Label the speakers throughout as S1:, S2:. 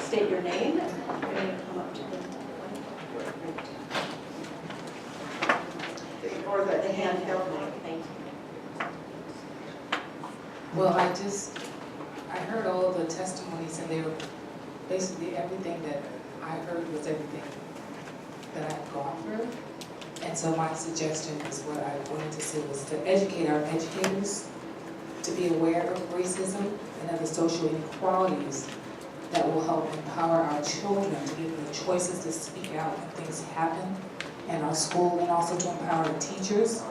S1: state your name and you're going to come up to the
S2: Or the handheld mic.
S1: Thank you.
S3: Well, I heard all of the testimonies, and they were basically everything that I heard was everything that I've gone through. And so my suggestion is what I wanted to say was to educate our educators to be aware of racism and other social inequalities that will help empower our children to give them the choices to speak out when things happen in our school, and also to empower the teachers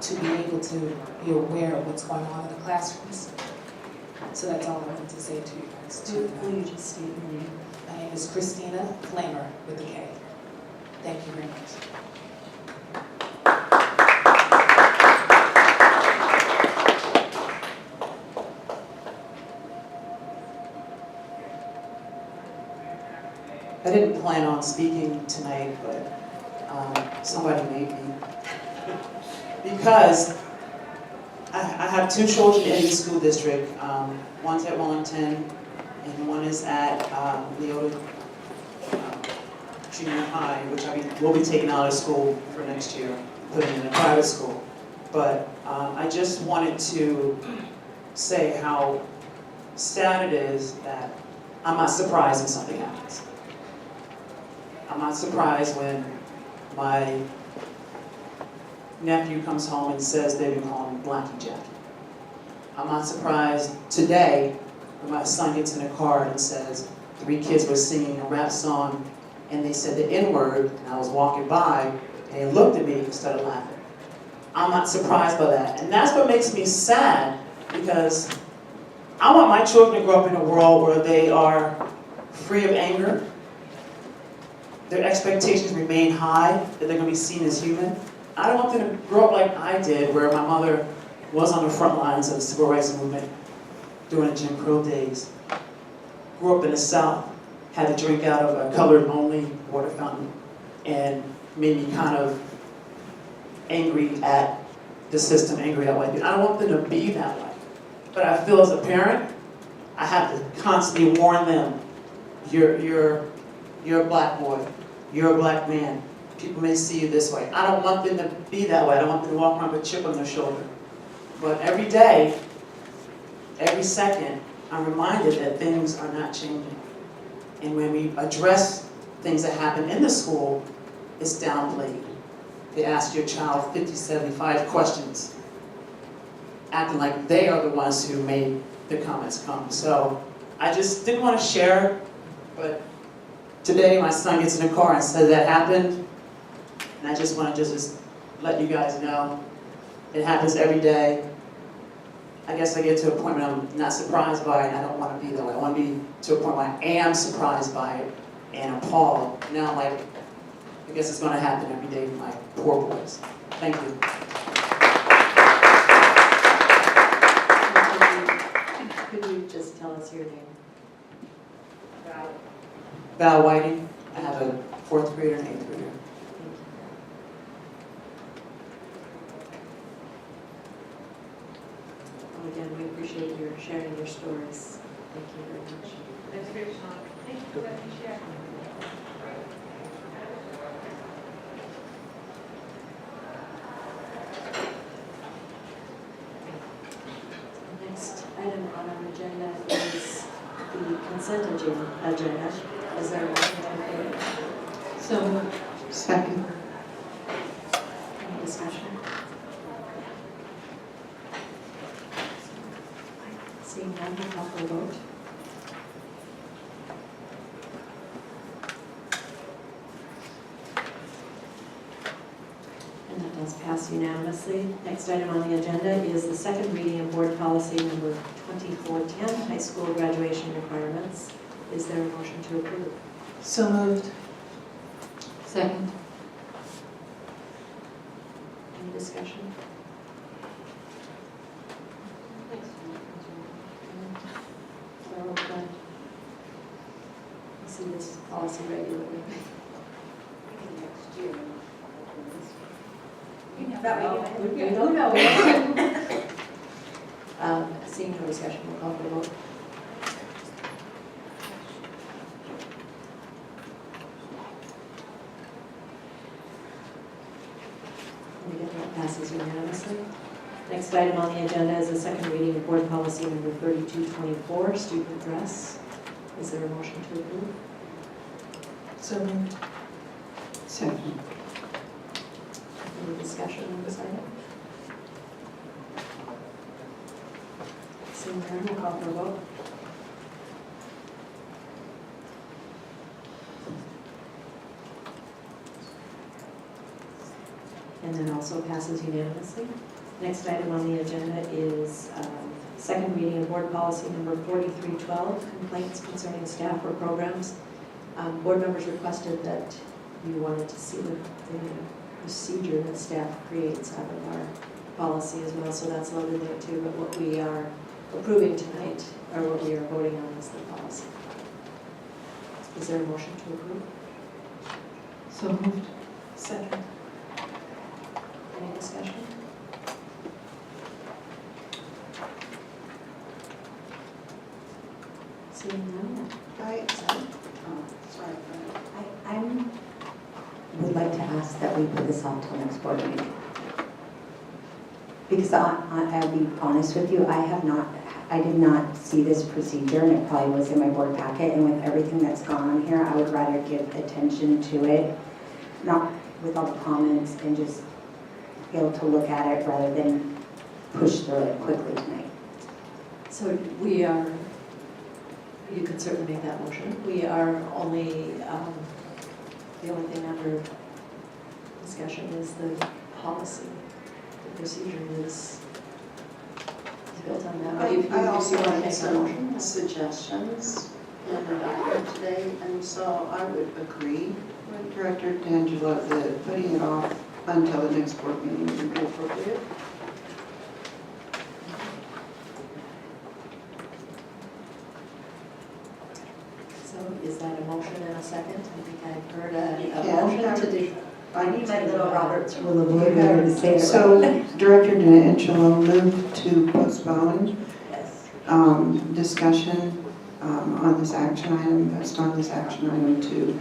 S3: to be able to be aware of what's going on in the classrooms. So that's all I wanted to say to you guys.
S1: Will you just state your name?
S3: My name is Christina Flamer with a K. Thank you very much.
S4: I didn't plan on speaking tonight, but somebody made me. Because I have two children in the school district. One's at Wellington, and one is at Leota Junior High, which will be taken out of school for next year, put in a private school. But I just wanted to say how sad it is that I'm not surprised when something happens. I'm not surprised when my nephew comes home and says they've been calling me Blackie Jackie. I'm not surprised today when my son gets in a car and says 3 kids were singing a rap song and they said the N-word, and I was walking by and they looked at me and started laughing. I'm not surprised by that. And that's what makes me sad, because I want my children to grow up in a world where they are free of anger, their expectations remain high, that they're going to be seen as human. I don't want them to grow up like I did, where my mother was on the front lines of the civil rights movement during the Jim Crow days. Grew up in the South, had to drink out of a colored-only water fountain, and made me kind of angry at the system, angry at white people. I don't want them to be that way. But I feel as a parent, I have to constantly warn them, you're a black boy, you're a black man. People may see you this way. I don't want them to be that way. I don't want them to walk around with a chip on their shoulder. But every day, every second, I'm reminded that things are not changing. And when we address things that happen in the school, it's downplayed. They ask your child 50, 75 questions, acting like they are the ones who made the comments come. So I just didn't want to share, but today my son gets in a car and says that happened, and I just want to just let you guys know it happens every day. I guess I get to a point where I'm not surprised by it, and I don't want to be that way. I want to be to a point where I am surprised by it and appalled. Now I'm like, I guess it's going to happen every day with my poor boys. Thank you.
S1: Could you just tell us your name?
S4: Val Whiting. I have a 4th grader and 8th grader.
S1: Well, again, we appreciate your sharing your stories. Thank you very much.
S2: Thanks for your time. Thank you for letting me share.
S1: Next item on our agenda is the consent agenda. Is there a motion to approve?
S3: So moved. Second.
S1: Any discussion? Seeing none, we'll call for a vote. And that does pass unanimously. Next item on the agenda is the second reading of board policy number 2410, high school graduation requirements. Is there a motion to approve?
S3: So moved. Second.
S1: Any discussion? Well, I see this policy regularly.
S2: Next year.
S1: We don't know. Seeing no discussion, we'll call for the vote. passes unanimously. Next item on the agenda is the second reading of board policy number 3224, student dress. Is there a motion to approve?
S4: So moved.
S5: Second.
S1: Any discussion on this item? Seeing none, we'll call for a vote. And then also passes unanimously. Next item on the agenda is second reading of board policy number 4312, complaints concerning staff or programs. Board members requested that you wanted to see the procedure that staff creates out of our policy as well, so that's loaded there too. But what we are approving tonight, or what we are voting on, is the policy. Is there a motion to approve?
S5: So moved.
S1: Second. Any discussion? Seeing none?
S2: Sorry.
S6: I would like to ask that we put this off till next board meeting. Because I'll be honest with you, I did not see this procedure, and it probably was in my board packet, and with everything that's gone on here, I would rather give attention to it, not with all the comments, and just be able to look at it rather than push through it quickly tonight.
S1: So we are, you could certainly make that motion. We are only, the only thing under discussion is the policy. The procedure is built on that. If
S5: I
S1: you
S5: also
S1: want to
S5: made
S1: make a
S5: some
S1: motion.
S5: suggestions in the document today, and so I would agree with Director D'Angelo that putting it off until the next board meeting would be appropriate.
S1: So is that a motion and a second? I think I've heard a
S5: Yeah.
S1: motion to do.
S6: I need my little Robert's rule of
S5: You
S6: order
S5: have-
S6: to say it.
S5: So Director D'Angelo moved to postpone
S6: Yes.
S5: discussion on this action item, based on this action item to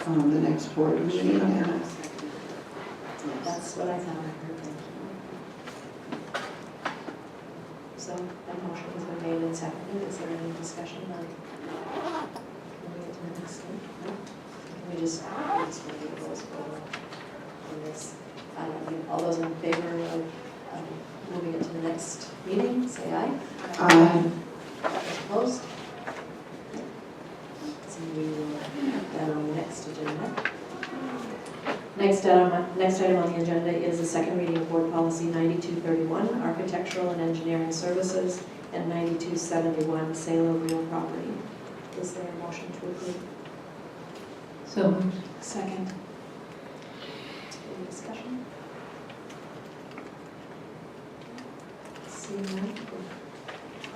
S5: the next board meeting. And
S1: That's what I thought I heard. Thank you. So that motion has been made and seconded. Is there any discussion on? Can we get to the next one? No? Can we just maybe close on this? All those in favor of moving it to the next meeting, say aye. Opposed? So we will put that on the next agenda. Next item on the agenda is the second reading of Board Policy 9231, Architectural and Engineering Services, and 9271, Sale of Real Property. Is there a motion to approve?
S5: So moved.
S1: Second. Any discussion? Seeing none, we'll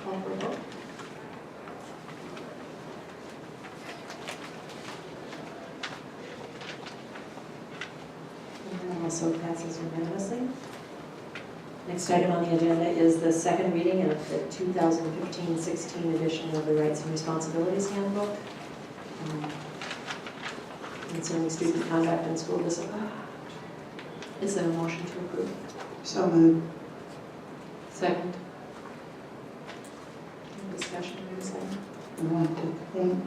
S1: call for a vote. And that also passes unanimously. Next item on the agenda is the second reading of the 2015-16 edition of the Rights and Responsibilities Handbook concerning student conduct and school discipline. Is there a motion to approve?
S5: So moved.
S1: Second. Any discussion on this item?
S5: I want to thank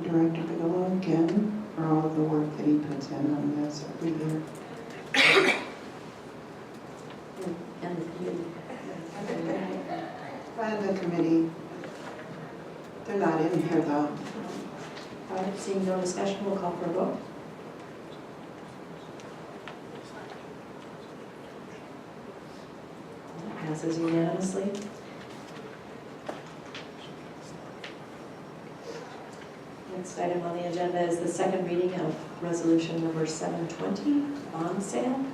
S5: Director Bigelow again for all of the work that he puts in on this every year.
S1: And the committee.
S5: And the committee, they're not in here though.
S1: All right, seeing no discussion, we'll call for a vote. That passes unanimously. Next item on the agenda is the second reading of resolution number 720, bond sale.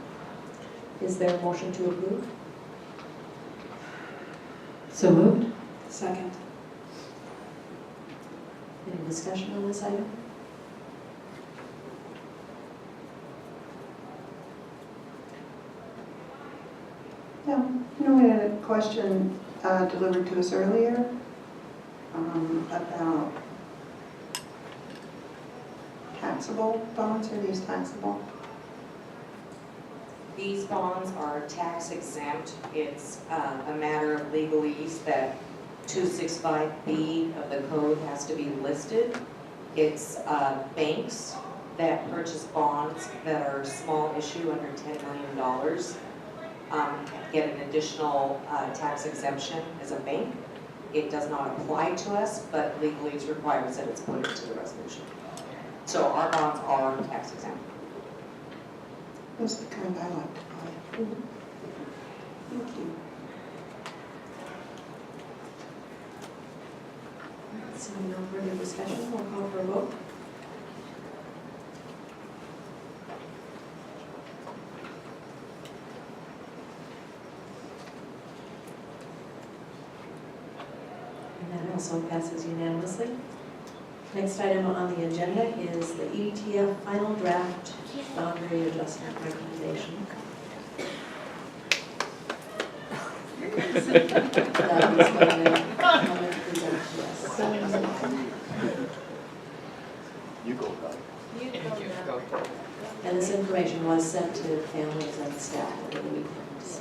S1: Is there a motion to approve?
S5: So moved.
S1: Second. Any discussion on this item?
S5: No, we had a question delivered to us earlier about taxable bonds. Are these taxable?
S7: These bonds are tax exempt. It's a matter of legalese that 265B of the code has to be listed. It's banks that purchase bonds that are small issue under $10 million get an additional tax exemption as a bank. It does not apply to us, but legally it requires that it's put into the resolution. So our bonds are tax exempt.
S5: That's the kind I like to buy. Thank you.
S1: Seeing no further discussion, we'll call for a vote. And that also passes unanimously. Next item on the agenda is the EDTF final draft boundary adjustment recommendation. That is going to come and present to us.
S8: You go, Doug.
S1: And this information was sent to families and staff over the weekends.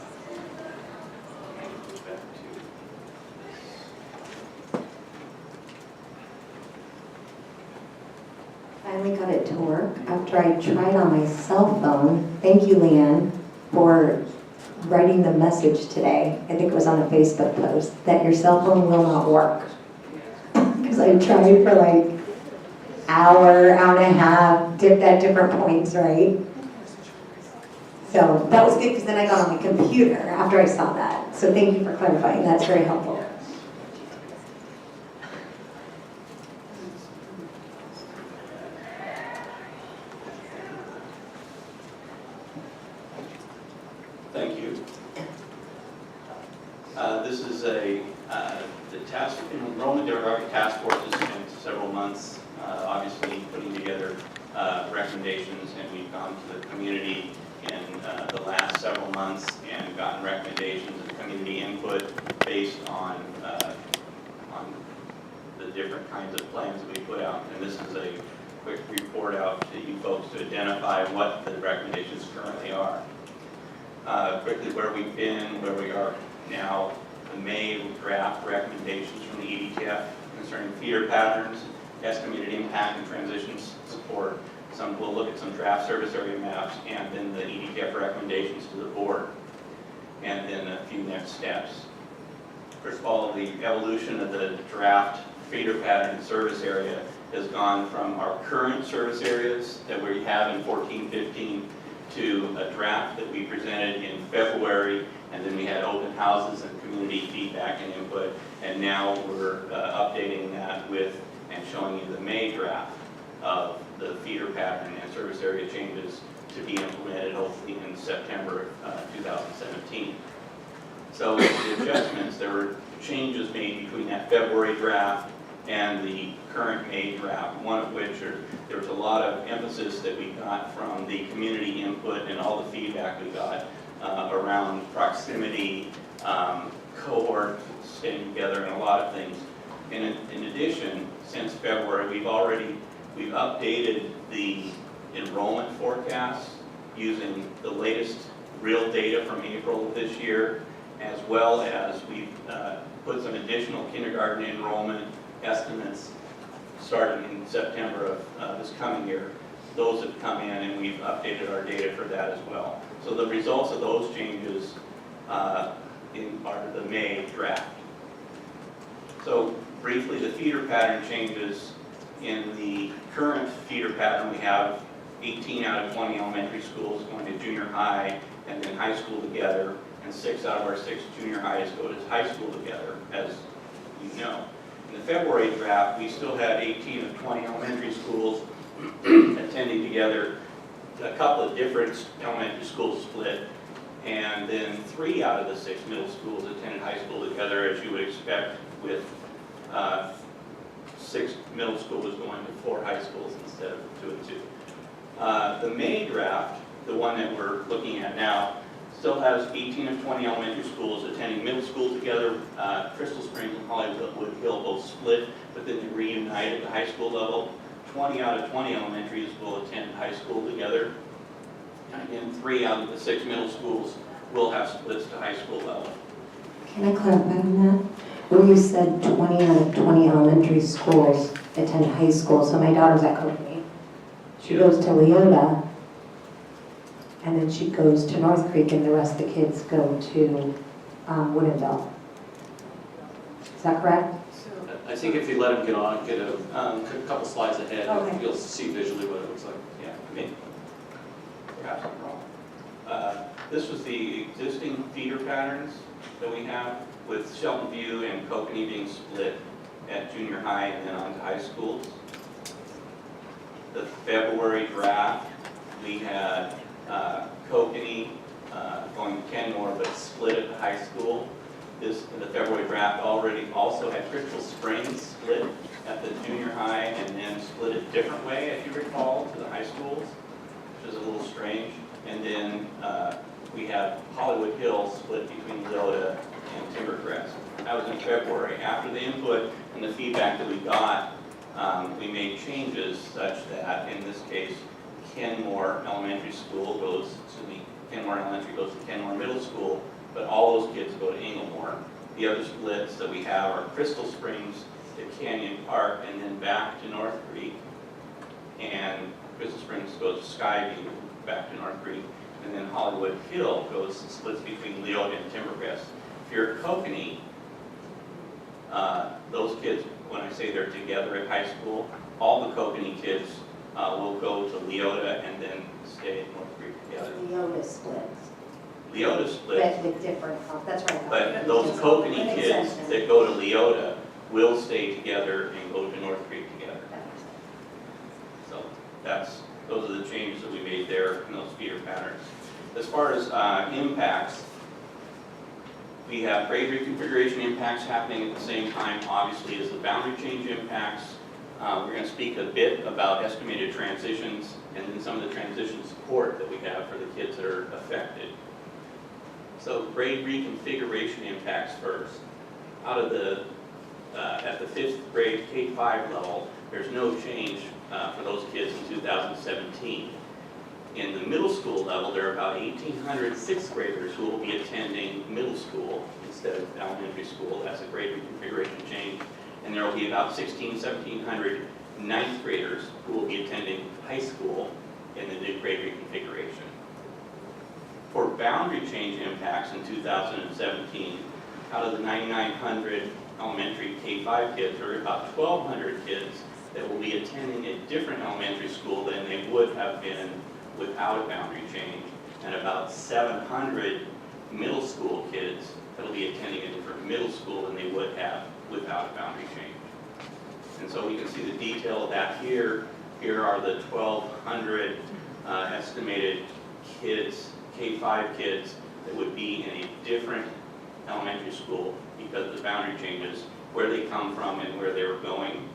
S6: Finally got it to work after I tried on my cell phone. Thank you, Leanne, for writing the message today. I think it was on a Facebook post that your cell phone will not work. Because I tried for like hour and a half, dipped at different points, right? So that was good because then I got on my computer after I saw that. So thank you for clarifying. That's very helpful.
S9: Thank you. This is the task, enrollment demographic task force has spent several months, obviously putting together recommendations, and we've gone to the community in the last several months and gotten recommendations and community input based on the different kinds of plans that we put out. And this is a quick report out to you folks to identify what the recommendations currently are. Quickly where we've been, where we are now, the May draft recommendations from the EDTF concerning feeder patterns, estimated impact and transition support. We'll look at some draft service area maps and then the EDTF recommendations to the board, and then a few next steps. First of all, the evolution of the draft feeder pattern service area has gone from our current service areas that we have in 14-15 to a draft that we presented in February, and then we had open houses and community feedback and input, and now we're updating that with and showing you the May draft of the feeder pattern and service area changes to be implemented hopefully in September of 2017. So the adjustments, there were changes made between that February draft and the current May draft, one of which there was a lot of emphasis that we got from the community input and all the feedback we got around proximity, cohort staying together, and a lot of things. And in addition, since February, we've updated the enrollment forecast using the latest real data from April of this year, as well as we've put some additional kindergarten enrollment estimates starting in September of this coming year. Those have come in, and we've updated our data for that as well. So the results of those changes are the May draft. So briefly, the feeder pattern changes. In the current feeder pattern, we have 18 out of 20 elementary schools going to junior high and then high school together, and 6 out of our 6 junior highs go to high school together, as you know. In the February draft, we still had 18 of 20 elementary schools attending together, a couple of different elementary schools split, and then 3 out of the 6 middle schools attended high school together, as you would expect, with 6 middle schools going to 4 high schools instead of 2 and 2. The May draft, the one that we're looking at now, still has 18 of 20 elementary schools attending middle school together. Crystal Springs and Hollywood Hill both split, but then they reunite at the high school level. 20 out of 20 elementaries will attend high school together. And 3 out of the 6 middle schools will have splits to high school level.
S6: Can I clarify on that? When you said 20 out of 20 elementary schools attend high school, so my daughter's at Coconut. She goes to Leota, and then she goes to North Creek, and the rest of the kids go to Woodinville. Is that correct?
S8: I think if you let him get a couple slides ahead,
S6: Okay.
S8: you'll see visually what it looks like.
S9: Yeah, I mean, perhaps I'm wrong. This was the existing feeder patterns that we have, with Shelton View and Kokanee being split at junior high and then on to high schools. The February draft, we had Kokanee going to Kenmore, but split at the high school. The February draft already also had Crystal Springs split at the junior high and then split a different way, if you recall, to the high schools, which is a little strange. And then we have Hollywood Hills split between Leota and Timbercrest. That was in February. After the input and the feedback that we got, we made changes such that, in this case, Kenmore Elementary School goes to Kenmore Middle School, but all those kids go to Inglemore. The other splits that we have are Crystal Springs to Canyon Park and then back to North Creek. And Crystal Springs goes to Skyview, back to North Creek. And then Hollywood Hill splits between Leota and Timbercrest. If you're at Kokanee, those kids, when I say they're together at high school, all the Kokanee kids will go to Leota and then stay at North Creek together.
S6: Leota splits.
S9: Leota splits,
S6: But with different, that's right.
S9: but those Kokanee
S6: That makes
S9: kids
S6: sense.
S9: that go to Leota will stay together and go to North Creek together. So those are the changes that we made there in those feeder patterns. As far as impacts, we have grade reconfiguration impacts happening at the same time, obviously, as the boundary change impacts. We're going to speak a bit about estimated transitions and then some of the transition support that we have for the kids that are affected. So grade reconfiguration impacts first. Out of the, at the 5th grade K-5 level, there's no change for those kids in 2017. In the middle school level, there are about 1,800 6th graders who will be attending middle school instead of elementary school. That's a grade reconfiguration change. And there will be about 1,700 9th graders who will be attending high school in the new grade reconfiguration. For boundary change impacts in 2017, out of the 9,900 elementary K-5 kids, there are about 1,200 kids that will be attending a different elementary school than they would have been without a boundary change, and about 700 middle school kids that will be attending a different middle school than they would have without a boundary change. And so we can see the detail of that here. Here are the 1,200 estimated kids, K-5 kids, that would be in a different elementary school because of the boundary changes, where they come from and where they were going.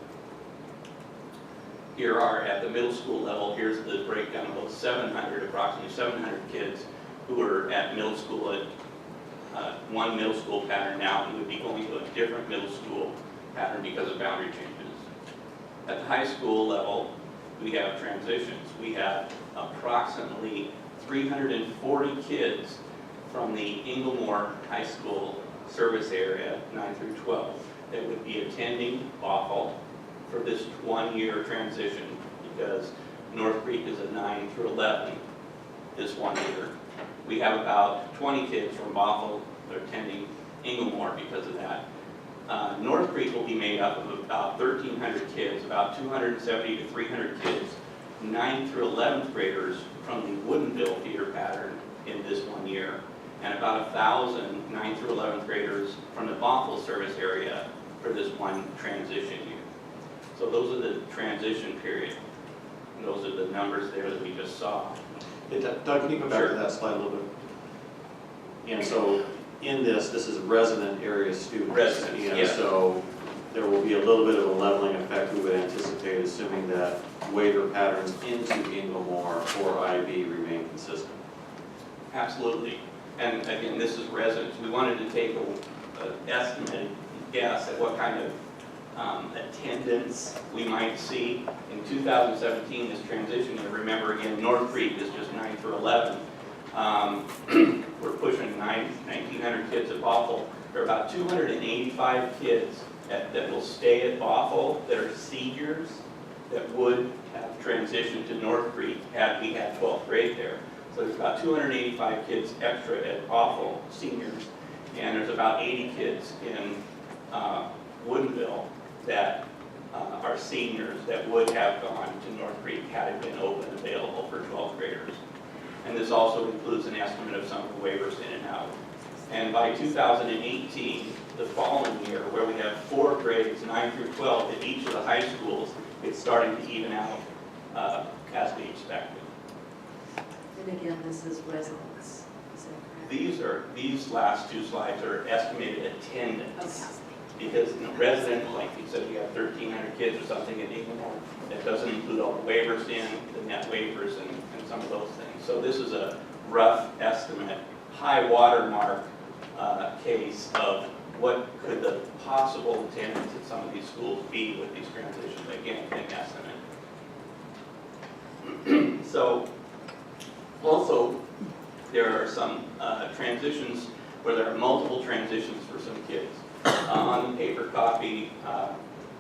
S9: Here are, at the middle school level, here's the breakdown of those 700, approximately 700 kids who are at middle school at one middle school pattern now, who would be going to a different middle school pattern because of boundary changes. At the high school level, we have transitions. We have approximately 340 kids from the Inglemore High School service area, 9 through 12, that would be attending Bothell for this 1-year transition, because North Creek is a 9 through 11 this 1 year. We have about 20 kids from Bothell that are attending Inglemore because of that. North Creek will be made up of about 1,300 kids, about 270 to 300 kids, 9th through 11th graders from the Woodinville feeder pattern in this 1 year, and about 1,000 9th through 11th graders from the Bothell service area for this one transition year. So those are the transition period. And those are the numbers there that we just saw.
S8: Hey, Doug, can you go back to that slide a little bit? And so in this is resident area students.
S9: Residents,
S8: And
S9: yeah.
S8: so there will be a little bit of a leveling effect we would anticipate, assuming that waiver patterns into Inglemore or IB remain consistent.
S9: Absolutely. And again, this is residents. We wanted to take an estimated guess at what kind of attendance we might see. In 2017, this transition year, remember again, North Creek is just 9 through 11. We're pushing 1,900 kids at Bothell. There are about 285 kids that will stay at Bothell that are seniors that would have transitioned to North Creek had we had 12th grade there. So there's about 285 kids extra at Bothell, seniors, and there's about 80 kids in Woodinville that are seniors that would have gone to North Creek had it been open available for 12th graders. And this also includes an estimate of some of the waivers in and out. And by 2018, the following year, where we have 4 grades, 9 through 12, at each of the high schools, it's starting to even out as we expected.
S1: And again, this is residents, is that correct?
S9: These last 2 slides are estimated attendance.
S1: Okay.
S9: Because resident, like you said, you have 1,300 kids or something in Inglemoor. That doesn't include all the waivers the net waivers and some of those things. So this is a rough estimate, high watermark case of what could the possible attendance at some of these schools be with these transitions. Again, an estimate. So also, there are some transitions where there are multiple transitions for some kids. On the paper copy,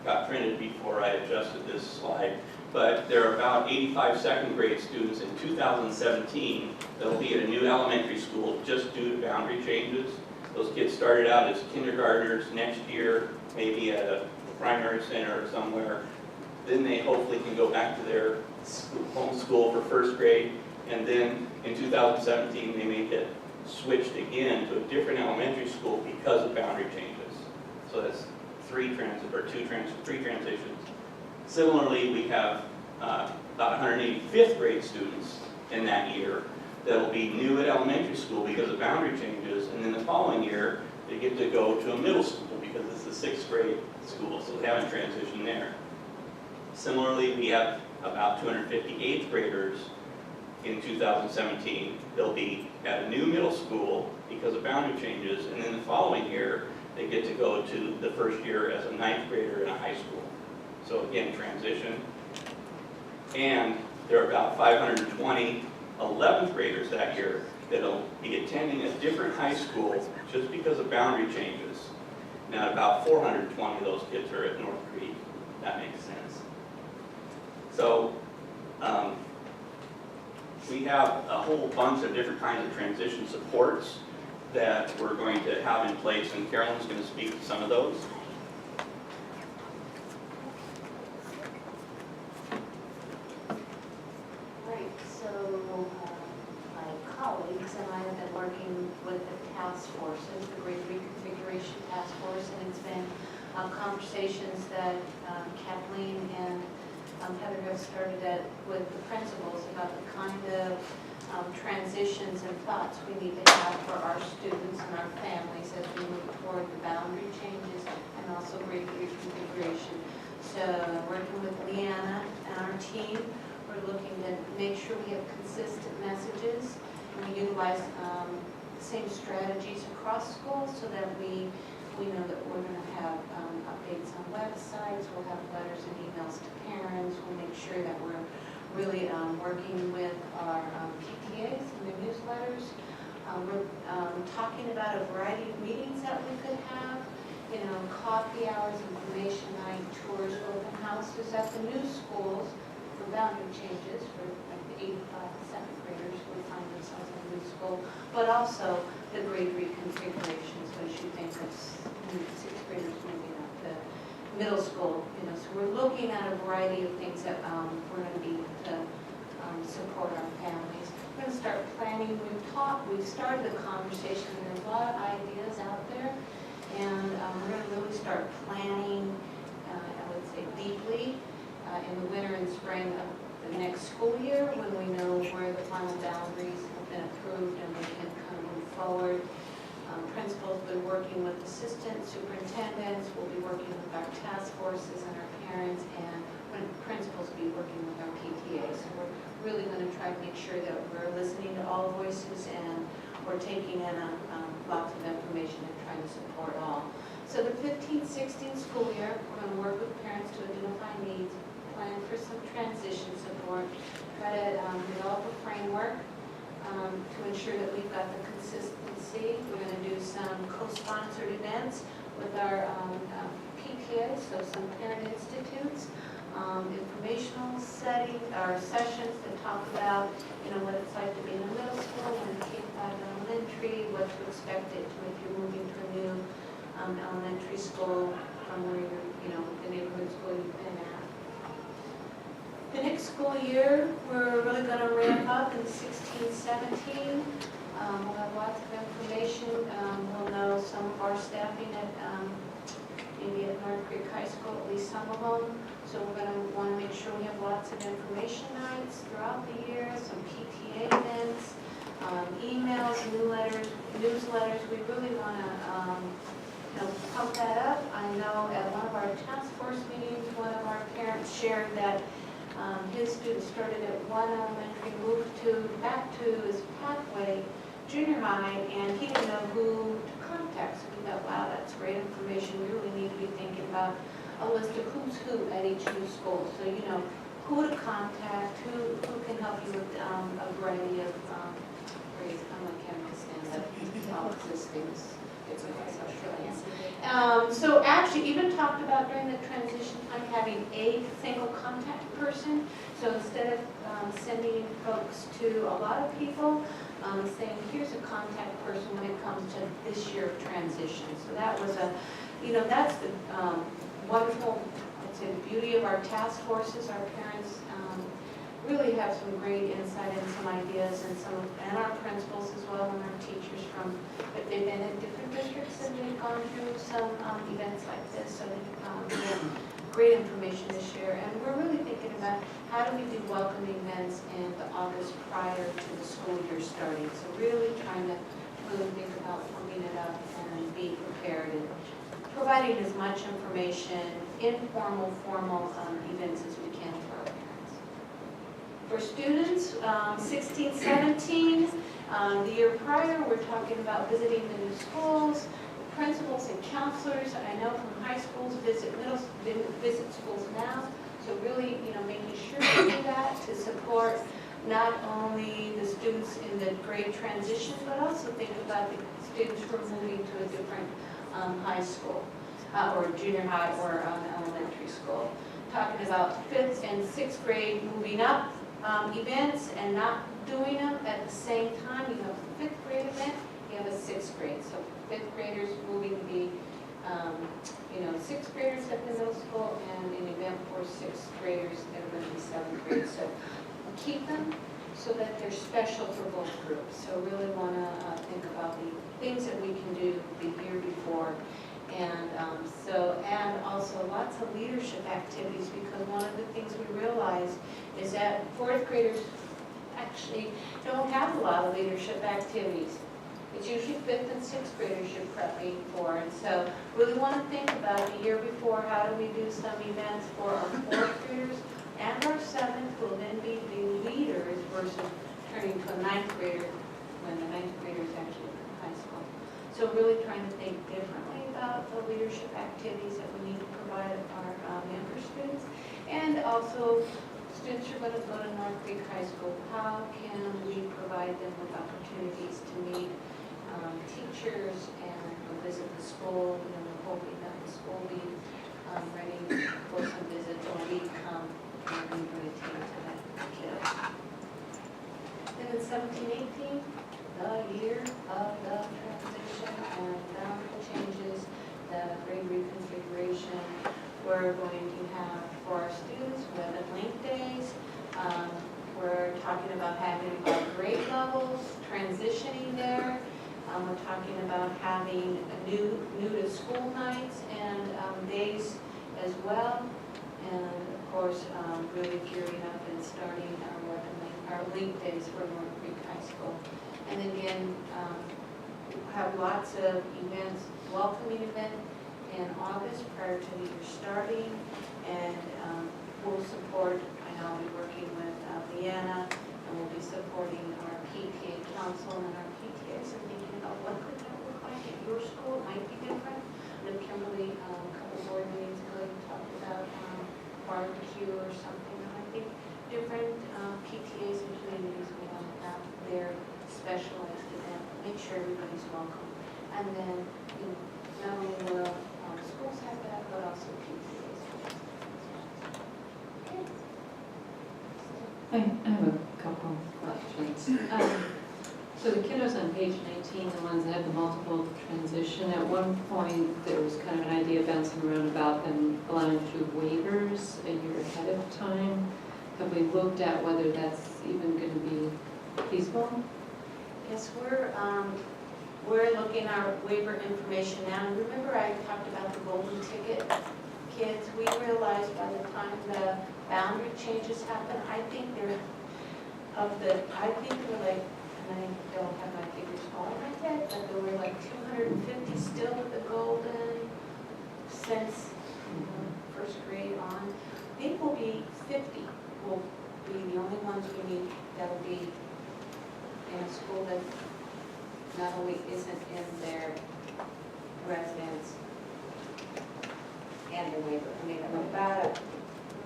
S9: got printed before I adjusted this slide, but there are about 85 second grade students in 2017 that will be at a new elementary school just due to boundary changes. Those kids started out as kindergartners. Next year, maybe at a primary center or somewhere. Then they hopefully can go back to their home school for first grade, and then in 2017 they may get switched again to a different elementary school because of boundary changes. So that's 3 transitions. Similarly, we have about 185th grade students in that year that will be new at elementary school because of boundary changes, and then the following year they get to go to a middle school because it's the 6th grade school, so they haven't transitioned there. Similarly, we have about 258th graders in 2017. They'll be at a new middle school because of boundary changes, and then the following year they get to go to the first year as a 9th grader in a high school. So again, transition. And there are about 520 11th graders that year that'll be attending a different high school just because of boundary changes. Now about 420 of those kids are at North Creek. That makes sense. So we have a whole bunch of different kinds of transition supports that we're going to have in place, and Carolyn's going to speak to some of those.
S2: Right, so my colleagues and I have been working with the task forces, the grade reconfiguration task force, and it's been conversations that Kathleen and Heather have started with the principals about the kind of transitions and thoughts we need to have for our students and our families as we move toward the boundary changes and also grade reconfiguration. So working with Leanna and our team, we're looking to make sure we have consistent messages and we utilize the same strategies across schools so that we know that we're going to have updates on websites, we'll have letters and emails to parents, we'll make sure that we're really working with our PTAs and their newsletters. We're talking about a variety of meetings that we could have, coffee hours, information night, tours, open houses at the new schools for boundary changes for like the 85 7th graders who find themselves in a new school, but also the grade reconfiguration. So as you think of 6th graders moving up to middle school, so we're looking at a variety of things that we're going to be to support our families. We're going to start planning. We've started the conversation. There's a lot of ideas out there, and we're going to really start planning, I would say deeply, in the winter and spring of the next school year when we know where the final boundaries have been approved and we can kind of move forward. Principals will be working with assistant superintendents, we'll be working with our task forces and our parents, and principals will be working with our PTAs. So we're really going to try to make sure that we're listening to all voices and we're taking in lots of information and trying to support all. So the 15-16 school year, we're going to work with parents to identify needs, plan for some transition support, try to develop a framework to ensure that we've got the consistency. We're going to do some co-sponsored events with our PTA, so some parent institutes, informational setting, or sessions to talk about, what it's like to be in a middle school and K-5 elementary, what to expect if you're moving to a new elementary school from where you're, the neighborhood school you've been at. The next school year, we're really going to ramp up in 16-17. We'll have lots of information. We'll know some of our staffing at maybe at North Creek High School, at least some of them. So we're going to want to make sure we have lots of information nights throughout the year, some PTA events, emails, newsletters. We really want to pump that up. I know at one of our task force meetings, one of our parents shared that his students started at one elementary, moved back to his pathway, junior high, and he didn't know who to contact. So we thought, wow, that's great information. We really need to be thinking about a list of who's who at each new school. So who to contact, who can help you with a variety of grades. I'm on campus stand up, all these things. So actually, even talked about during the transition time having a single contact person. So instead of sending folks to a lot of people, saying here's a contact person when it comes to this year of transition. So that was that's the wonderful, I'd say, the beauty of our task forces. Our parents really have some great insight and some ideas, and our principals as well, and our teachers if they've been in different districts and they've gone through some events like this. So we have great information this year, and we're really thinking about how do we do welcome events in the August prior to the school year starting. So really trying to really think about pumping it up and be prepared and providing as much information, informal, formal events as we can for our parents. For students, 16, 17, the year prior, we're talking about visiting the new schools. Principals and counselors, I know from high schools visit schools now. So really, making sure we do that to support not only the students in the grade transition, but also think about the students who are moving to a different high school or junior high or elementary school. Talking about 5th and 6th grade moving up events and not doing them at the same time. You have a 5th grade event, you have a 6th grade. So 5th graders moving to be 6th graders at the middle school, and an event for 6th graders that are going to be 7th grade. So keep them so that they're special for both groups. So really want to think about the things that we can do the year before. And and also lots of leadership activities, because one of the things we realize is that 4th graders actually don't have a lot of leadership activities. It's usually 5th and 6th graders you're prepping for. And so really want to think about the year before, how do we do some events for our 4th graders and our 7th, who will then be the leaders versus turning to a 9th grader when the 9th grader is actually in high school. So really trying to think differently about the leadership activities that we need to provide our member students. And also, students are going to go to North Creek High School. How can we provide them with opportunities to meet teachers and visit the school? We're hoping that the school will be ready for some visits, or we come and we bring a team to that kid. Then in 17-18, the year of the transition and boundary changes, the grade reconfiguration. We're going to have for our students web and link days. We're talking about having our grade levels, transitioning there. We're talking about having new to school nights and days as well. And of course, really gearing up and starting our web and link days for North Creek High School. And again, have lots of events, welcoming event in August prior to the year starting, and we'll support, I know I'll be working with Leanna, and we'll be supporting our PTA council and our PTAs and thinking about what could that look like at your school. It might be different. The or something. And I think different PTAs and communities will want to have their specialized event, make sure everybody's welcome. And then, you know, not only will schools have that, but also PTAs. Okay.
S10: I have a couple questions. So the kiddos on page 19, the ones that have the multiple transition, at one point there was kind of an idea bouncing around about them allowing to do waivers a year ahead of time. Have we looked at whether that's even going to be feasible?
S2: Yes, we're looking at our waiver information now. And remember I talked about the golden ticket kids? We realized by the time the boundary changes happen, I think there were like, and I don't have my figures all in my head, but there were like 250 still with the golden since first grade on. I think will be 50 will be the only ones we need that will be in a school that not only isn't in their residence and the waiver. I mean,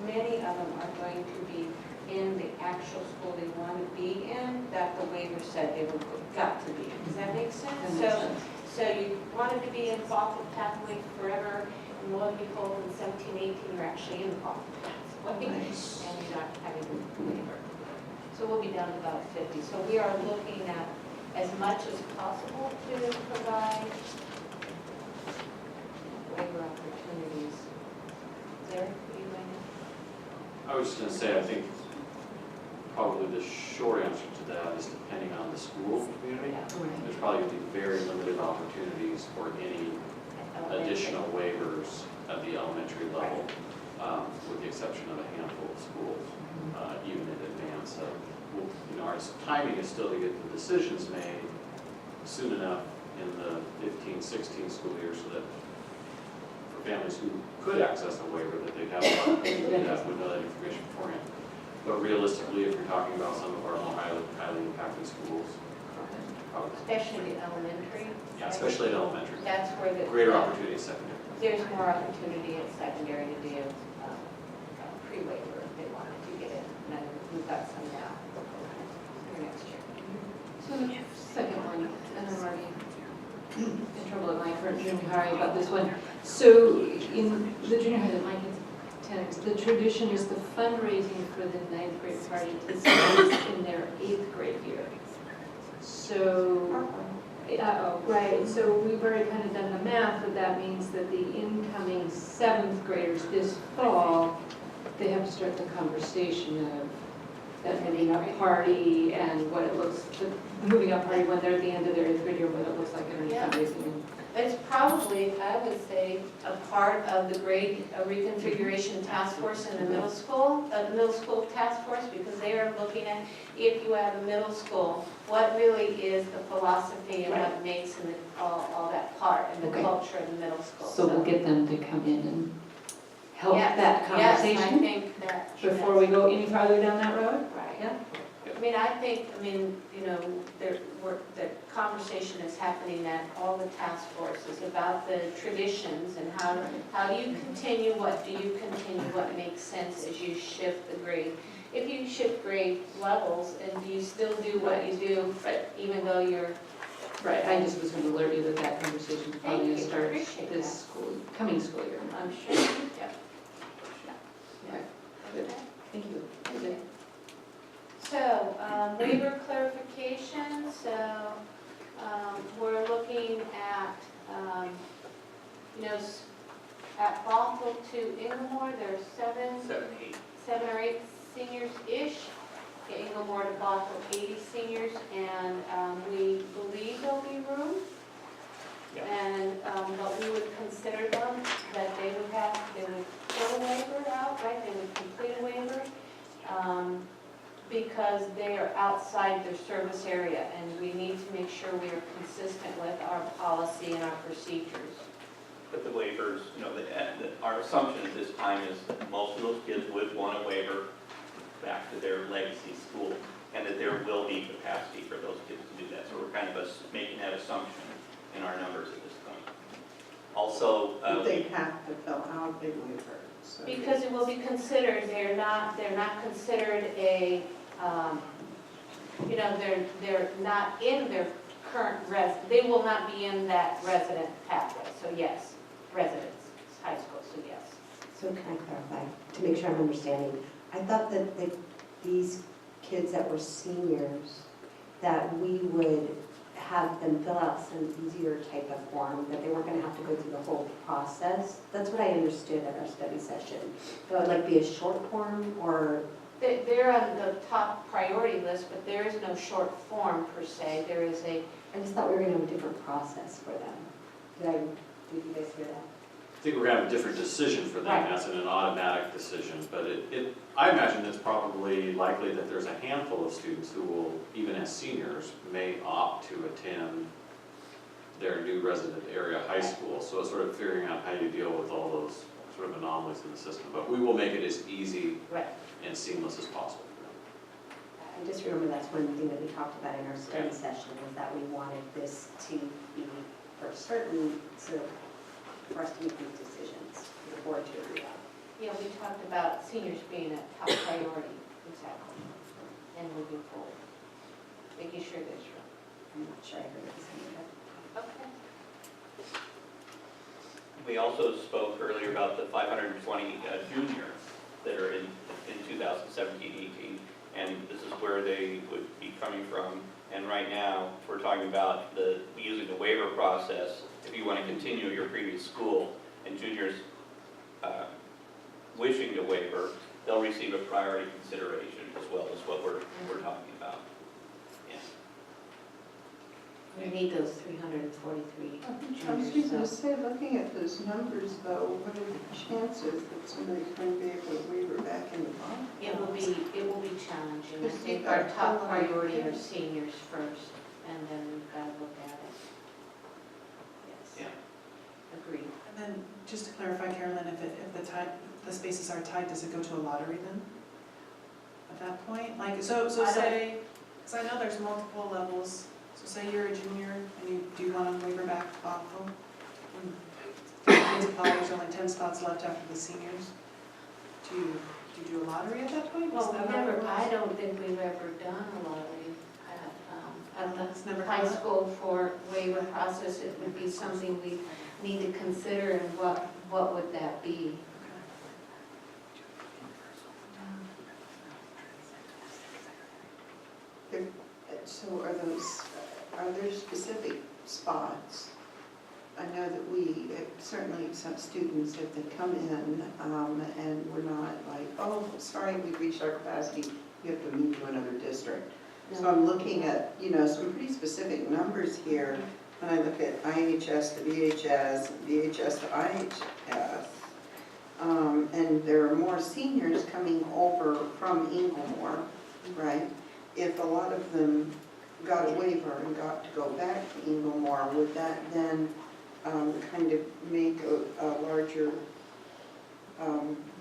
S2: many of them are going to be in the actual school they want to be in, that the waiver said they were got to be in. Does that make sense? So you wanted to be in thoughtful pathway forever, and lo and behold, in 17, 18, you're actually in thoughtful pathway, and you're not having a waiver. So we'll be down to about 50. So we are looking at as much as possible to provide waiver opportunities. Derek, what are you going to?
S8: I was just going to say, I think probably the short answer to that is depending on the school community. There's probably going to be very limited opportunities for any additional waivers at the elementary level, with the exception of a handful of schools, even in advance. So, you know, our timing is still to get the decisions made soon enough in the 15-16 school year so that for families who could access a waiver, that they'd have an opportunity to do that with that information beforehand. But realistically, if you're talking about some of our more highly impacted schools, probably.
S2: Especially the elementary.
S8: Yeah, especially at elementary.
S2: That's where the
S8: Greater opportunity is secondary.
S2: There's more opportunity at secondary to do pre-waiver if they wanted to get it. And then we've got some now for next year.
S10: So the second one, and I'm already in trouble at my current junior high about this one. So in the junior high that my kids attend, the tradition is the fundraising for the 9th grade party takes place in their 8th grade year. So, right, so we've already kind of done the math, but that means that the incoming 7th graders this fall, they have to start the conversation of that moving up party and what it looks, the moving up party when they're at the end of their 8th grade year, what it looks like in
S2: Yeah.
S10: fundraising.
S2: It's probably, I would say, a part of the grade reconfiguration task force in the middle school task force, because they are looking at, if you have a middle school, what really is the philosophy and what makes all that part and the
S10: Okay.
S2: culture of the middle school.
S10: So we'll get them to come in and help
S2: Yes,
S10: that
S2: Yes, I
S10: conversation
S2: think that.
S10: before we go any farther down that road?
S2: Right.
S10: Yeah.
S2: I mean, you know, the conversation is happening at all the task forces about the traditions and how do you continue, what do you continue, what makes sense as you shift the grade. If you shift grade levels, and do you still do what you do, even though you're.
S10: Right, I just was going to alert you that that conversation is probably going to
S2: Thank you.
S10: start
S2: Appreciate
S10: this
S2: that.
S10: school, coming school year.
S2: I'm sure, yeah.
S10: Right. Good. Thank you. Okay.
S2: So, waiver clarification, so we're looking at, you know, at Bothell to Inglemore, there's seven or eight seniors-ish. At Inglemore to Bothell, 80 seniors, and we believe there'll be room.
S9: Yeah.
S2: And, but we would consider them, that they would fill a waiver out, right, they would complete a waiver. Because they are outside their service area, and we need to make sure we are consistent with our policy and our procedures.
S9: But the waivers, you know, our assumption at this time is that most of those kids would want a waiver back to their legacy school, and that there will be capacity for those kids to do that. So we're kind of making that assumption in our numbers at this point. Also,
S5: They have to fill out a waiver. So
S2: Because it will be considered, they're not considered a, they're not in their current they will not be in that resident pathway, so yes, residents, high school, so yes.
S6: So can I clarify, to make sure I'm understanding? I thought that these kids that were seniors, that we would have them fill out some easier type of form, that they weren't gonna have to go through the whole process. That's what I understood at our study session. That would like be a short form, or?
S2: They're on the top priority list, but there is no short form per se. There is a,
S6: I just thought we were gonna have a different process for them. Did you guys hear that?
S8: I think we're gonna have a different decision for them,
S2: Right.
S8: as in an automatic decision, but I imagine it's probably likely that there's a handful of students who will, even as seniors, may opt to attend their new resident area high school, so it's sort of figuring out how you deal with all those sort of anomalies in the system, but we will make it as easy
S2: right.
S8: and seamless as possible.
S6: I just remember that's one thing that we talked about in our study session, was that we wanted this to be for certain, so for us to make these decisions, for the board to agree on.
S2: Yeah, we talked about seniors being a top priority, exactly, and moving forward, making sure there's room.
S6: I'm not sure I heard it said.
S2: Okay.
S9: We also spoke earlier about the 520 juniors that are in 2017-18, and this is where they would be coming from. And right now, we're talking about using the waiver process. If you want to continue your previous school, and juniors wishing to waiver, they'll receive a priority consideration as well as what we're talking about. Yeah.
S2: We need those 343
S5: I was
S2: juniors,
S5: going to
S2: so.
S5: say, looking at those numbers though, what are the chances that somebody's going to be able to waiver back in the bond?
S2: It will be challenging. I
S5: Because
S2: think
S5: you've
S2: our
S5: got
S2: top
S5: a lot of
S2: priority are
S5: kids.
S2: seniors first, and then we've got to look at it. Yes.
S9: Yeah.
S2: Agreed.
S11: And then, just to clarify, Carolyn, if the spaces are tied, does it go to a lottery then? At that point? Like, so say, because I know there's multiple levels, so say you're a junior and you do want to waiver back thoughtful. Kids apply, there's only 10 spots left after the seniors. Do you do a lottery at that point? Is
S2: Well,
S11: that how it works?
S2: I don't think we've ever done a lottery at
S11: It's
S2: the
S11: never
S2: high
S11: come up?
S2: school for waiver process. It would be something we need to consider, and what would that be?
S5: So are there specific spots? I know that certainly some students, if they come in and we're not like, oh, sorry, we've reached our capacity, you have to move to another district. So I'm looking at, some pretty specific numbers here when I look at IHS to VHS, VHS to IHS. And there are more seniors coming over from Inglemoor, right? If a lot of them got a waiver and got to go back to Inglemoor, would that then kind of make a larger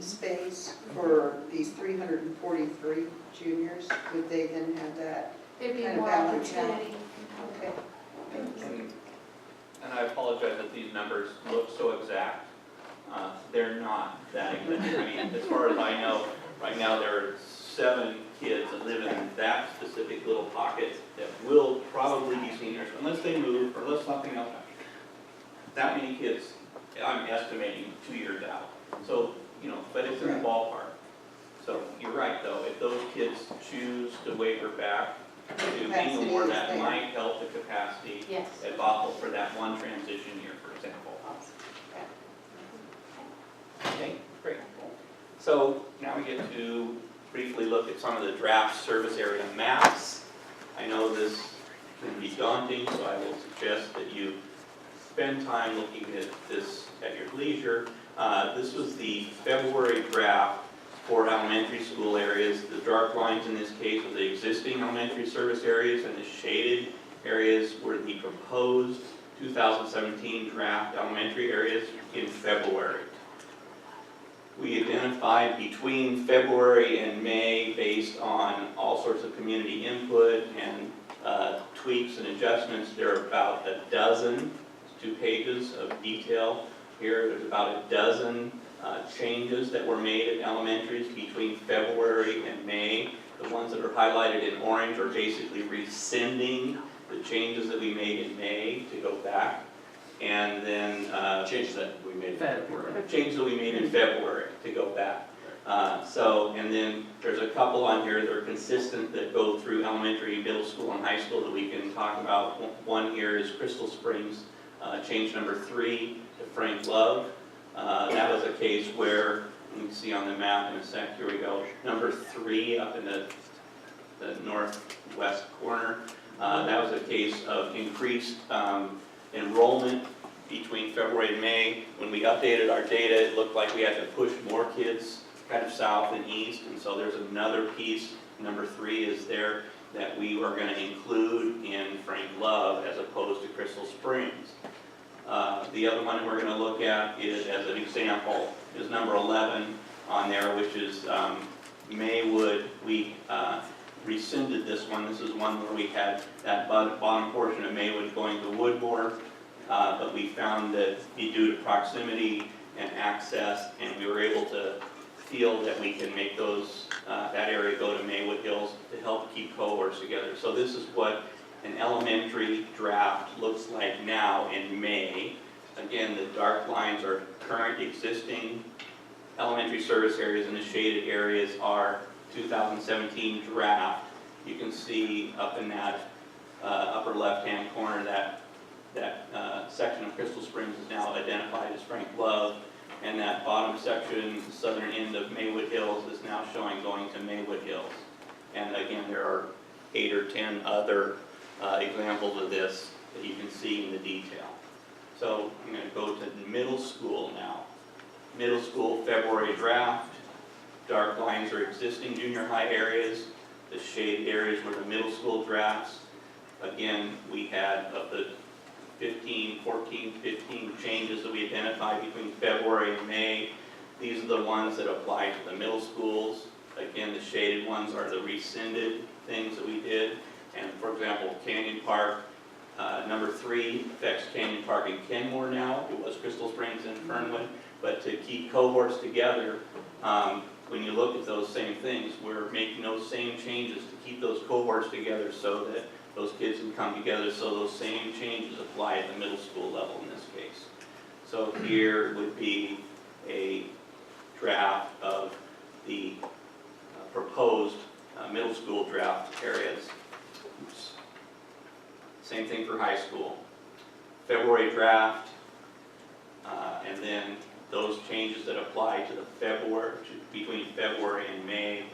S5: space for these 343 juniors? Would they then have that?
S2: There'd be
S5: Kind of
S2: more
S5: balance out.
S2: opportunity.
S5: Okay.
S9: And I apologize that these numbers look so exact. They're not that exact. I mean, as far as I know, right now there are 7 kids that live in that specific little pocket that will probably be seniors unless they move or unless something else happens. That many kids, I'm estimating 2 years out. So, but it's in the ballpark. So you're right though, if those kids choose to waiver back to Inglemoor, that might help the capacity
S2: Yes.
S9: at Bothell for that one transition year, for example. Okay, great. So now we get to briefly look at some of the draft service area maps. I know this can be daunting, so I will suggest that you spend time looking at this at your leisure. This was the February draft for elementary school areas. The dark lines in this case are the existing elementary service areas, and the shaded areas were the proposed 2017 draft elementary areas in February. We identified between February and May, based on all sorts of community input and tweaks and adjustments, there are about a dozen, 2 pages of detail here. There's about a dozen changes that were made at elementaries between February and May. The ones that are highlighted in orange are basically rescinding the changes that we made in May to go back. And then
S8: Changes that we made in February.
S9: changes that we made in February to go back. And then there's a couple on here that are consistent that go through elementary, middle school, and high school that we can talk about. One here is Crystal Springs, change number 3 to Frank Love. That was a case where, you can see on the map in a sec, here we go, number 3 up in the northwest corner. That was a case of increased enrollment between February and May. When we updated our data, it looked like we had to push more kids kind of south and east, and so there's another piece, number 3 is there, that we are going to include in Frank Love as opposed to Crystal Springs. The other one we're going to look at is, as an example, is number 11 on there, which is Maywood. We rescinded this one. This is one where we had that bottom portion of Maywood going to Woodmore, but we found that due to proximity and access, and we were able to feel that we can make those that area go to Maywood Hills to help keep cohorts together. So this is what an elementary draft looks like now in May. Again, the dark lines are current existing elementary service areas, and the shaded areas are 2017 draft. You can see up in that upper left-hand corner that section of Crystal Springs is now identified as Frank Love, and that bottom section, the southern end of Maywood Hills, is now showing going to Maywood Hills. And again, there are 8 or 10 other examples of this that you can see in the detail. So I'm going to go to middle school now. Middle school February draft. Dark lines are existing junior high areas. The shaded areas were the middle school drafts. Again, we had of the 14, 15 changes that we identified between February and May. These are the ones that apply to the middle schools. Again, the shaded ones are the rescinded things that we did. And for example, Canyon Park, number 3 affects Canyon Park and Kenmore now. It was Crystal Springs and Fernwood. But to keep cohorts together, when you look at those same things, we're making those same changes to keep those cohorts together so that those kids can come together, so those same changes apply at the middle school level in this case. So here would be a draft of the proposed middle school draft areas. Oops. Same thing for high school. February draft, and then those changes that apply to the between February and May,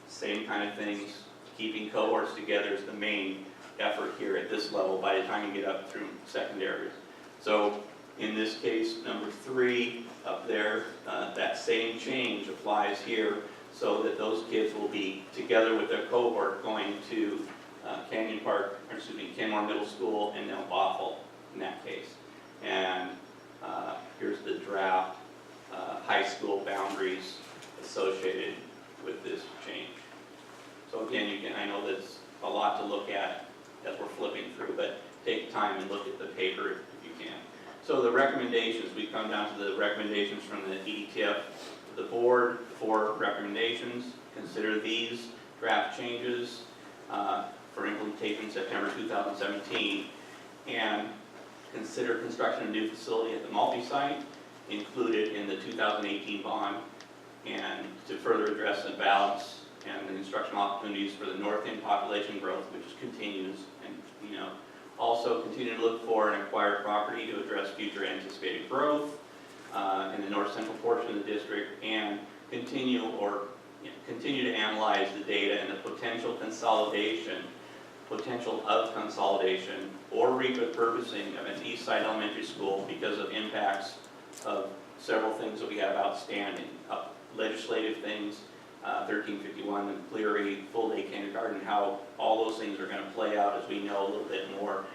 S9: same kind of things. Keeping cohorts together is the main effort here at this level by the time you get up through secondaries. So in this case, number 3 up there, that same change applies here so that those kids will be together with their cohort going to Kenmore Middle School and then Bothell in that case. And here's the draft high school boundaries associated with this change. So again, I know that's a lot to look at as we're flipping through, but take time and look at the paper if you can. So the recommendations, we come down to the recommendations from the EDTF, the board, 4 recommendations. Consider these draft changes for implementation September 2017, and consider construction of a new facility at the multi-site included in the 2018 bond, and to further address and balance and the instructional opportunities for the north end population growth, which continues, and also continue to look for and acquire property to address future anticipated growth in the north central portion of the district, and continue to analyze the data and the potential of consolidation or repurposing of an east side elementary school because of impacts of several things that we have outstanding, legislative things, 1351, and Cleary, full-day kindergarten, how all those things are going to play out as we know a little bit more.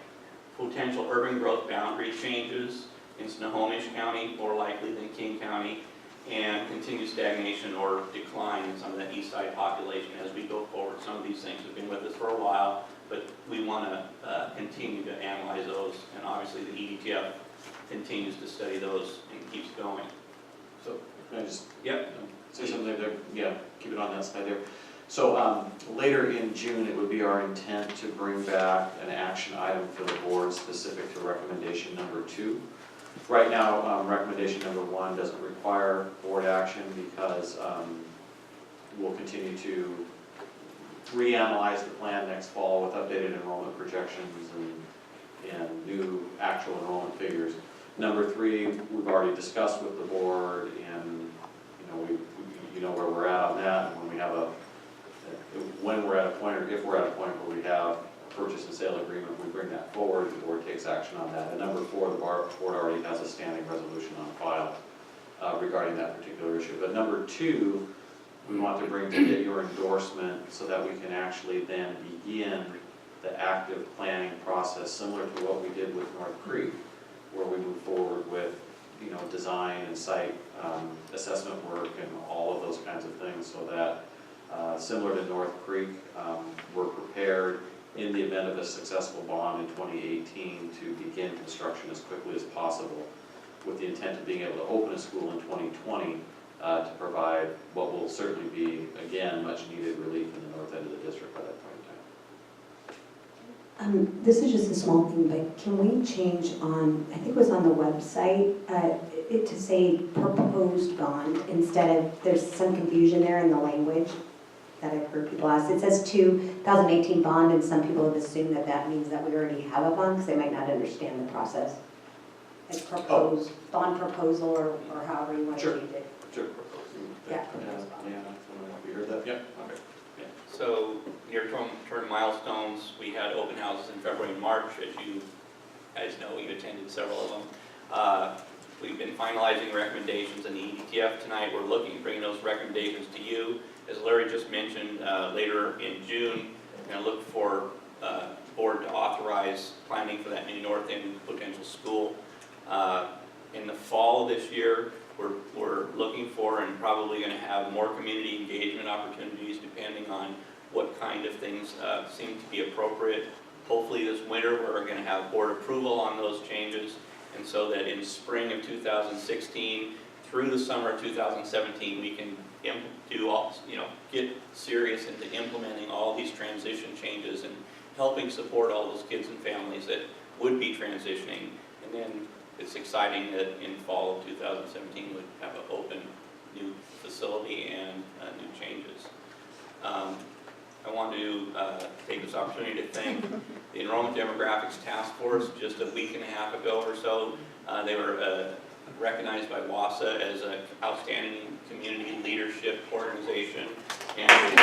S9: Potential urban growth boundary changes in Snohomish County, more likely than King County, and continued stagnation or decline in some of that east side population as we go forward. Some of these things have been with us for a while, but we want to continue to analyze those, and obviously the EDTF continues to study those and keeps going.
S8: So, can I just
S9: Yep.
S8: say something there? Yeah, keep it on that side there. So later in June, it would be our intent to bring back an action item for the board specific to recommendation number 2. Right now, recommendation number 1 doesn't require board action because we'll continue to reanalyze the plan next fall with updated enrollment projections and new actual enrollment figures. Number 3, we've already discussed with the board, and you know where we're at on that. And when we're at a point, or if we're at a point where we have a purchase and sale agreement, we bring that forward. The board takes action on that. And number 4, the board already has a standing resolution on file regarding that particular issue. But number 2, we want to bring to get your endorsement so that we can actually then begin the active planning process, similar to what we did with North Creek, where we move forward with design and site assessment work and all of those kinds of things, so that similar to North Creek, we're prepared in the event of a successful bond in 2018 to begin construction as quickly as possible, with the intent of being able to open a school in 2020 to provide what will certainly be, again, much needed relief in the north end of the district by that point in time.
S6: This is just a small thing, but can we change on, I think it was on the website, it to say proposed bond instead of, there's some confusion there in the language that I've heard people ask. It says 2018 bond, and some people have assumed that that means that we already have a bond because they might not understand the process. Like proposed, bond proposal, or however you want to
S8: Sure.
S6: change it.
S8: Sure.
S6: Yeah.
S8: You heard that? Yep. Okay.
S9: So near-term milestones, we had open houses in February and March, as you guys know, we've attended several of them. We've been finalizing recommendations in the EDTF tonight. We're bringing those recommendations to you. As Larry just mentioned, later in June, we're going to look for board to authorize planning for that new north end potential school. In the fall of this year, we're looking for and probably going to have more community engagement opportunities depending on what kind of things seem to be appropriate. Hopefully this winter we're going to have board approval on those changes, and so that in spring of 2016 through the summer of 2017 we can get serious into implementing all these transition changes and helping support all those kids and families that would be transitioning. And then it's exciting that in fall of 2017 we'd have an open new facility and new changes. I want to take this opportunity to thank the Enrollment Demographics Task Force. Just a week and a half ago or so, they were recognized by WASA as an outstanding community leadership organization. And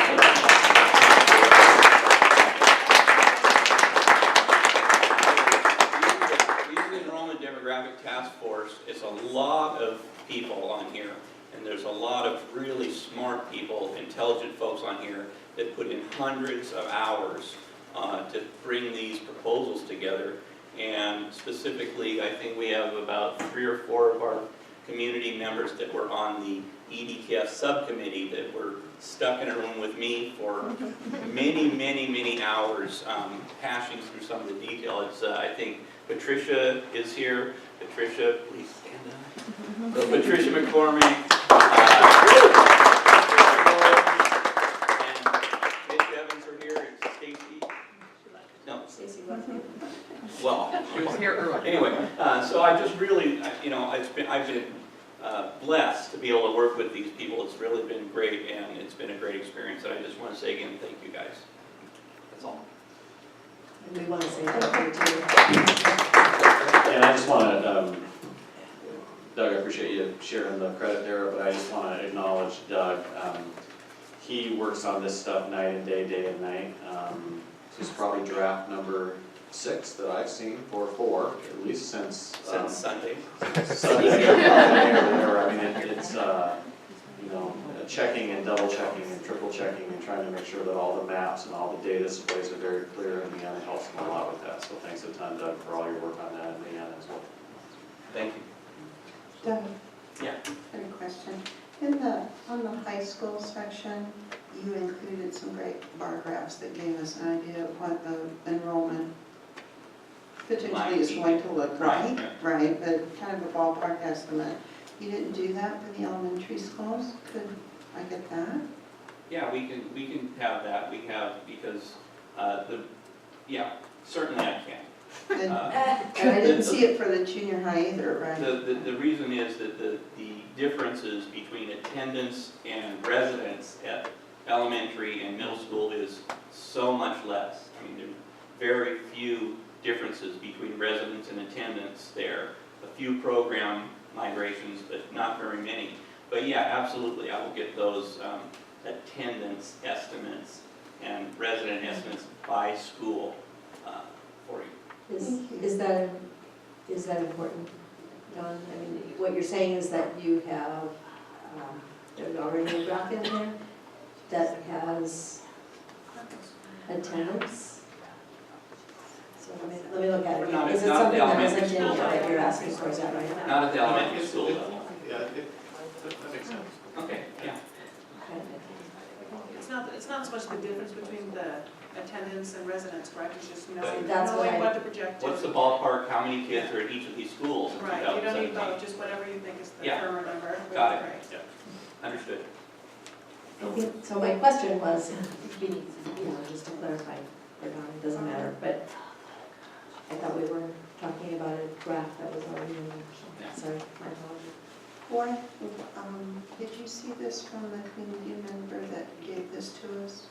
S9: the Enrollment Demographic Task Force is a lot of people on here, and there's a lot of really smart people, intelligent folks on here that put in hundreds of hours to bring these proposals together. And specifically, I think we have about 3 or 4 of our community members that were on the EDTF subcommittee that were stuck in a room with me for many hours, hashing through some of the detail. It's, I think Patricia is here. Patricia, please stand up. So Patricia McCormick, and Mitch Evans are here. It's Stacy. No.
S1: Stacy left.
S9: Well, she was here earlier. Anyway, so I just really, I've been blessed to be able to work with these people. It's really been great, and it's been a great experience. And I just want to say again, thank you guys. That's all.
S1: And we want to say thank you too.
S8: And I just want to, Doug, I appreciate you sharing the credit there, but I just want to acknowledge Doug. He works on this stuff night and day and night. This is probably draft number 6 that I've seen, or 4, at least since
S9: Sunday.
S8: Sunday. I mean, it's checking and double checking and triple checking and trying to make sure that all the maps and all the data displays are very clear, and Leanna helps him a lot with that. So thanks a ton, Doug, for all your work on that, and Leanna as well. Thank you.
S5: Doug?
S9: Yeah.
S5: I have a question. On the high school section, you included some great bar graphs that gave us an idea of what the enrollment potentially is going to look like.
S9: Right.
S5: Right, but kind of a ballpark estimate. You didn't do that for the elementary schools? Could I get that?
S9: Yeah, we can have that, we have, because, yeah, certainly I can.
S5: And I didn't see it for the junior high either, right?
S9: The reason is that the differences between attendance and residence at elementary and middle school is so much less. I mean, there's very few differences between residence and attendance there. A few program migrations, but not very many. But yeah, absolutely, I will get those attendance estimates and resident estimates by school for you.
S1: Is that important, Don? I mean, what you're saying is that you have, there's already a graph in there that has attendance? So let me look at it.
S9: Not
S1: Is it
S9: at
S1: something
S9: the
S1: that isn't
S9: elementary
S1: in
S9: school
S1: here that
S9: level.
S1: you're asking for, is that right?
S9: Not at the elementary school level.
S8: Yeah, that makes sense.
S9: Okay, yeah.
S1: Okay.
S11: It's not so much the difference between the attendance and residence, correct? It's just knowing,
S1: That's what
S11: knowing
S1: I-
S11: what the projected.
S9: What's the ballpark, how many kids are at each of these schools in
S11: Right, you don't need
S9: 2017?
S11: both, just whatever you think is the
S9: Yeah.
S11: firmer number.
S9: Got it.
S11: Right.
S9: Understood.
S1: I think, so my question was, just to clarify, or not, it doesn't matter, but I thought we were talking about a graph that was already in there.
S9: Yeah.
S1: Sorry, my apologies.
S5: Why, did you see this from the community member that gave this to us?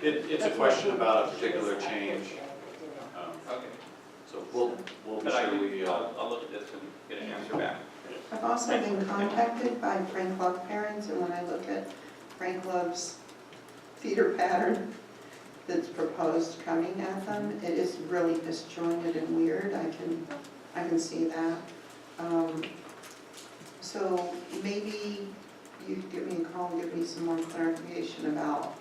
S8: It's a question about a particular change.
S9: Okay.
S8: So we'll be
S9: But I
S8: sure we,
S9: I'll look at this and get an answer back.
S5: I've also been contacted by Frank Love parents, and when I look at Frank Love's feeder pattern that's proposed coming at them, it is really disjointed and weird. I can see that. So maybe you give me a call and give me some more clarification about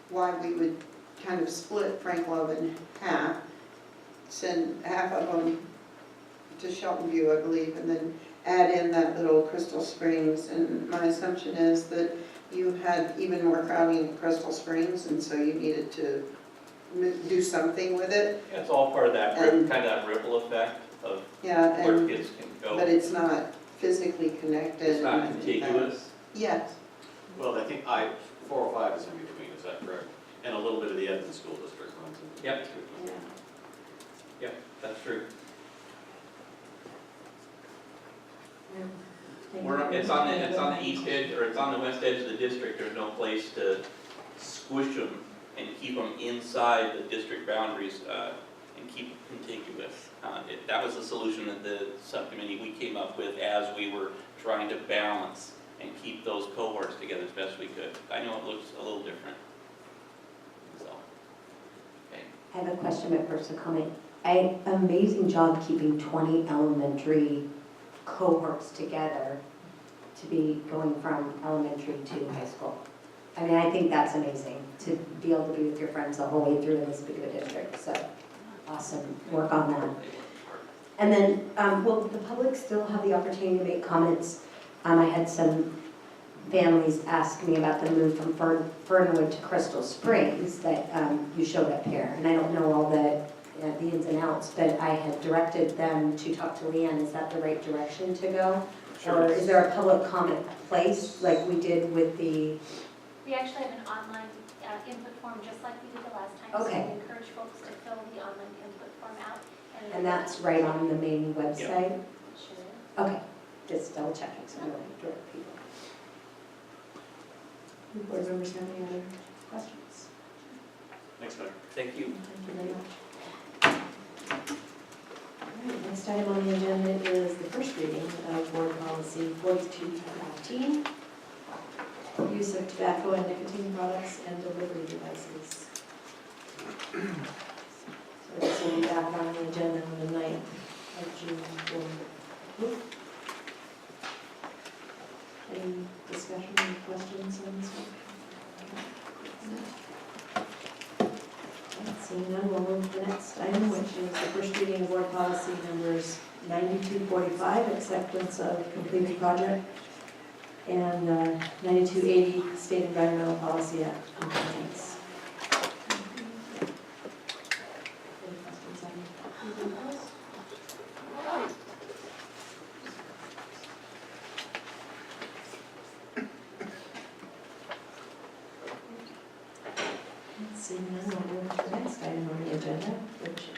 S5: why we would kind of split Frank Love in half, send half of them to Shelton View, I believe, and then add in that little Crystal Springs. And my assumption is that you had even more crowding in Crystal Springs, and so you needed to do something with it.
S9: Yeah, it's all part of that,
S5: And-
S9: kind of that ripple effect of
S5: Yeah,
S9: where
S5: and,
S9: kids can go.
S5: but it's not physically connected.
S9: It's not
S5: and
S9: contiguous.
S5: Yes,
S8: well, I think 405 is in between, is that correct? And a little bit of the Edmond School District runs in.
S9: Yep. Yep, that's true. It's on the east edge, or it's on the west edge of the district. There's no place to squish them and keep them inside the district boundaries and keep it contiguous. That was the solution that the subcommittee we came up with as we were trying to balance and keep those cohorts together as best we could. I know it looks a little different. So, okay.
S6: I have a question, but first a comment. Amazing job keeping 20 elementary cohorts together to be going from elementary to high school. I mean, I think that's amazing, to be able to be with your friends the whole way through in this big of a district, so awesome work on that. And then, will the public still have the opportunity to make comments? I had some families ask me about the move from Fernwood to Crystal Springs that you showed up here, and I don't know all the ins and outs, but I had directed them to talk to Leanne. Is that the right direction to go?
S8: Sure.
S6: Or is there a public comment place like we did with the,
S2: We actually have an online input form, just like we did the last time. So
S6: Okay.
S2: we encourage folks to fill the online input form out.
S6: and that's right on the main website?
S2: Sure.
S6: Okay, just double checking, so I don't direct people.
S1: Do board members have any other questions?
S8: Thanks, Doug.
S9: Thank you.
S1: Thank you very much. All right, next item on the agenda is the first reading of Board Policy 4215, use of tobacco and nicotine products and delivery devices. So this will be back on the agenda on the 9th of June. Any discussion or questions on this one? Seeing none, we'll move to the next item, which is the first reading of board policy numbers 9245, acceptance of completed project, and 9280, state environmental policy act compliance. Any questions on Seeing none, we'll move to the next item on the agenda, which